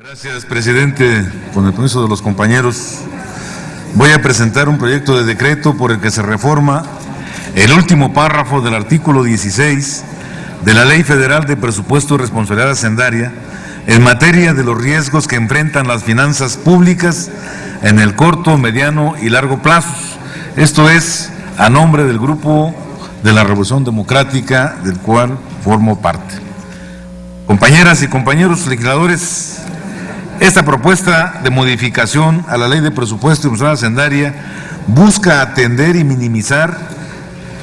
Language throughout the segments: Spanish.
Gracias, presidente. Con el permiso de los compañeros, voy a presentar un proyecto de decreto por el que se reforma el último párrafo del artículo 16 de la Ley Federal de Presupuesto y Responsabilidad Hacendaria en materia de los riesgos que enfrentan las finanzas públicas en el corto, mediano y largo plazos. Esto es a nombre del Grupo de la Revolución Democrática, del cual formo parte. Compañeras y compañeros legisladores, esta propuesta de modificación a la Ley de Presupuesto y Responsabilidad Hacendaria busca atender y minimizar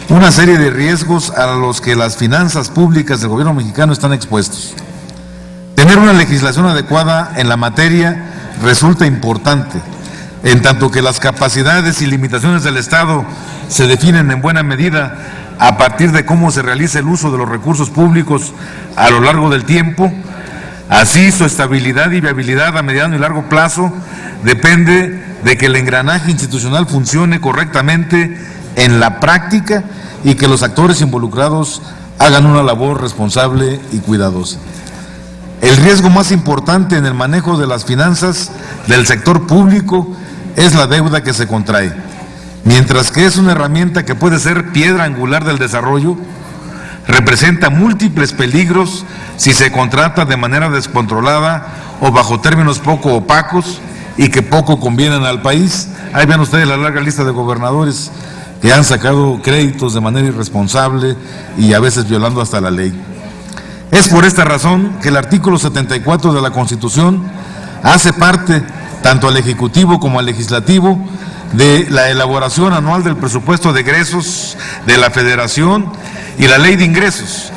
una serie de riesgos a los que las finanzas públicas del gobierno mexicano están expuestos. Tener una legislación adecuada en la materia resulta importante, en tanto que las capacidades y limitaciones del Estado se definen en buena medida a partir de cómo se realiza el uso de los recursos públicos a lo largo del tiempo. Así, su estabilidad y viabilidad a mediano y largo plazo depende de que el engranaje institucional funcione correctamente en la práctica y que los actores involucrados hagan una labor responsable y cuidadosa. El riesgo más importante en el manejo de las finanzas del sector público es la deuda que se contrae. Mientras que es una herramienta que puede ser piedra angular del desarrollo, representa múltiples peligros si se contrata de manera descontrolada o bajo términos poco opacos y que poco convienen al país. Ahí ven ustedes la larga lista de gobernadores que han sacado créditos de manera irresponsable y a veces violando hasta la ley. Es por esta razón que el artículo 74 de la Constitución hace parte, tanto al Ejecutivo como al Legislativo, de la elaboración anual del presupuesto de egresos de la Federación y la Ley de Ingresos.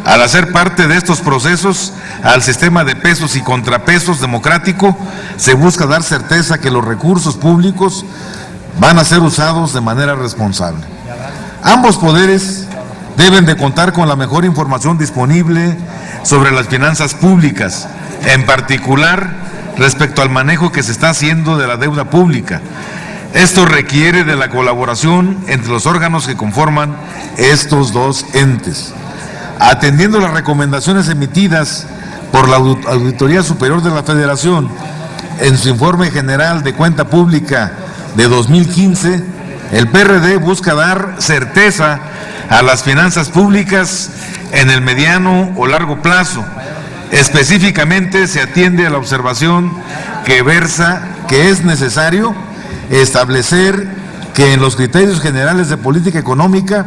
Al hacer parte de estos procesos al sistema de pesos y contrapesos democrático, se busca dar certeza que los recursos públicos van a ser usados de manera responsable. Ambos poderes deben de contar con la mejor información disponible sobre las finanzas públicas, en particular respecto al manejo que se está haciendo de la deuda pública. Esto requiere de la colaboración entre los órganos que conforman estos dos entes. Atendiendo las recomendaciones emitidas por la Auditoría Superior de la Federación en su informe general de cuenta pública de 2015, el PRD busca dar certeza a las finanzas públicas en el mediano o largo plazo. Específicamente se atiende a la observación que versa que es necesario establecer que en los criterios generales de política económica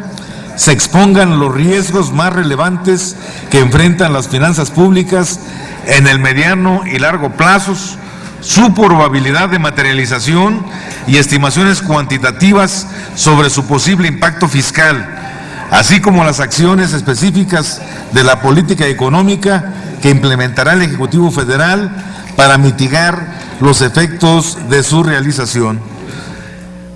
se expongan los riesgos más relevantes que enfrentan las finanzas públicas en el mediano y largo plazos, su probabilidad de materialización y estimaciones cuantitativas sobre su posible impacto fiscal, así como las acciones específicas de la política económica que implementará el Ejecutivo Federal para mitigar los efectos de su realización.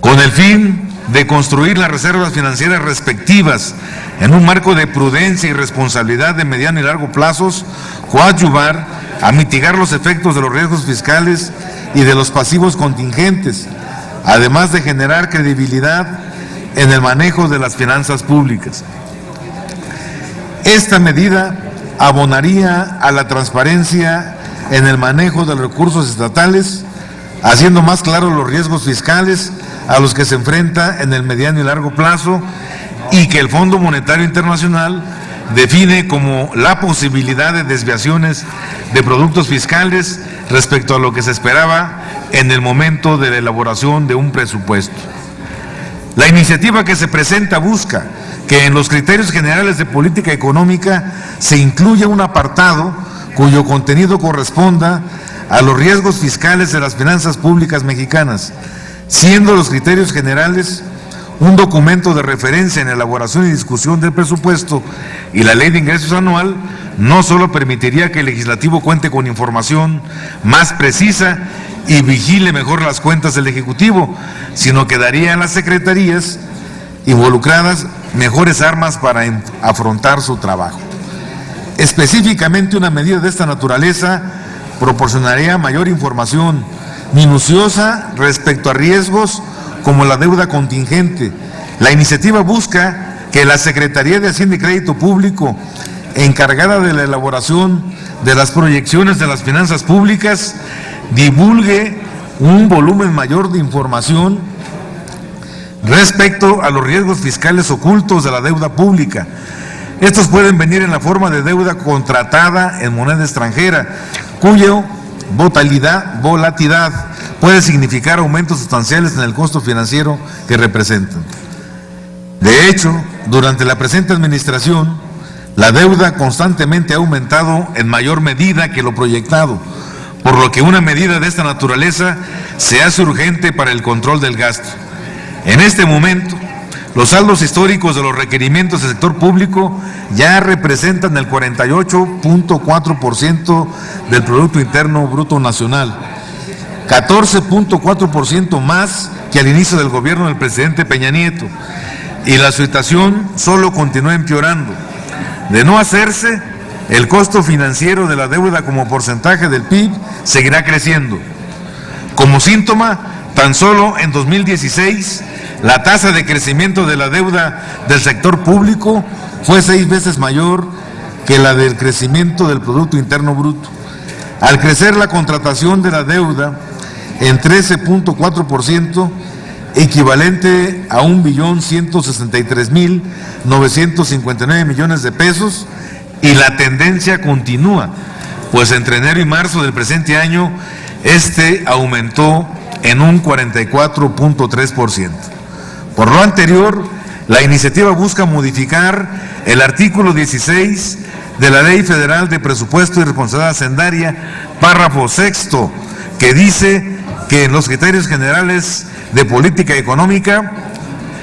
Con el fin de construir las reservas financieras respectivas en un marco de prudencia y responsabilidad de mediano y largo plazos, coadyuvar a mitigar los efectos de los riesgos fiscales y de los pasivos contingentes, además de generar credibilidad en el manejo de las finanzas públicas. Esta medida abonaría a la transparencia en el manejo de los recursos estatales, haciendo más claros los riesgos fiscales a los que se enfrenta en el mediano y largo plazo y que el Fondo Monetario Internacional define como la posibilidad de desviaciones de productos fiscales respecto a lo que se esperaba en el momento de la elaboración de un presupuesto. La iniciativa que se presenta busca que en los criterios generales de política económica se incluya un apartado cuyo contenido corresponda a los riesgos fiscales de las finanzas públicas mexicanas, siendo los criterios generales un documento de referencia en elaboración y discusión del presupuesto y la Ley de Ingresos anual. No solo permitiría que el legislativo cuente con información más precisa y vigile mejor las cuentas del Ejecutivo, sino que daría a las secretarías involucradas mejores armas para afrontar su trabajo. Específicamente, una medida de esta naturaleza proporcionaría mayor información minuciosa respecto a riesgos como la deuda contingente. La iniciativa busca que la Secretaría de Hacienda y Crédito Público encargada de la elaboración de las proyecciones de las finanzas públicas, divulgue un volumen mayor de información respecto a los riesgos fiscales ocultos de la deuda pública. Estos pueden venir en la forma de deuda contratada en moneda extranjera, cuya volatilidad puede significar aumentos sustanciales en el costo financiero que representan. De hecho, durante la presente administración, la deuda constantemente ha aumentado en mayor medida que lo proyectado, por lo que una medida de esta naturaleza se hace urgente para el control del gasto. En este momento, los saldos históricos de los requerimientos del sector público ya representan el 48.4% del Producto Interno Bruto Nacional, 14.4% más que al inicio del gobierno del presidente Peña Nieto, y la situación solo continúa empeorando. De no hacerse, el costo financiero de la deuda como porcentaje del PIB seguirá creciendo. Como síntoma, tan solo en 2016, la tasa de crecimiento de la deuda del sector público fue 6 veces mayor que la del crecimiento del Producto Interno Bruto. Al crecer la contratación de la deuda en 13.4%, equivalente a 1.163.959 millones de pesos, y la tendencia continúa, pues entre enero y marzo del presente año, este aumentó en un 44.3%. Por lo anterior, la iniciativa busca modificar el artículo 16 de la Ley Federal de Presupuesto y Responsabilidad Hacendaria, párrafo sexto, que dice que en los criterios generales de política económica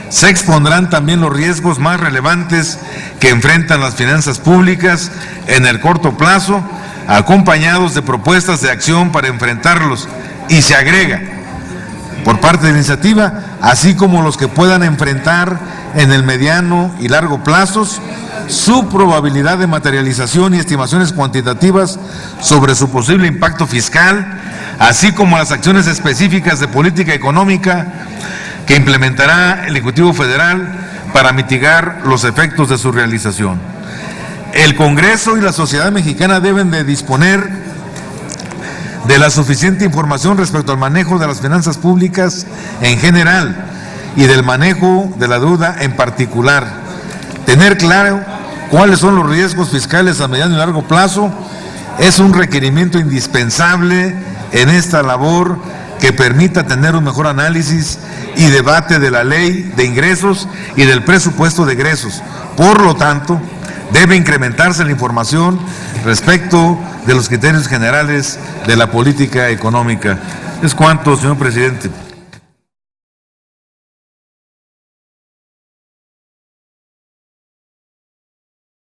se expondrán también los riesgos más relevantes que enfrentan las finanzas públicas en el corto plazo, acompañados de propuestas de acción para enfrentarlos, y se agrega, por parte de la iniciativa, así como los que puedan enfrentar en el mediano y largo plazos, su probabilidad de materialización y estimaciones cuantitativas sobre su posible impacto fiscal, así como las acciones específicas de política económica que implementará el Ejecutivo Federal para mitigar los efectos de su realización. El Congreso y la sociedad mexicana deben de disponer de la suficiente información respecto al manejo de las finanzas públicas en general y del manejo de la deuda en particular. Tener claro cuáles son los riesgos fiscales a mediano y largo plazo es un requerimiento indispensable en esta labor que permita tener un mejor análisis y debate de la ley de ingresos y del presupuesto de egresos. Por lo tanto, debe incrementarse la información respecto de los criterios generales de la política económica. Es cuanto, señor presidente.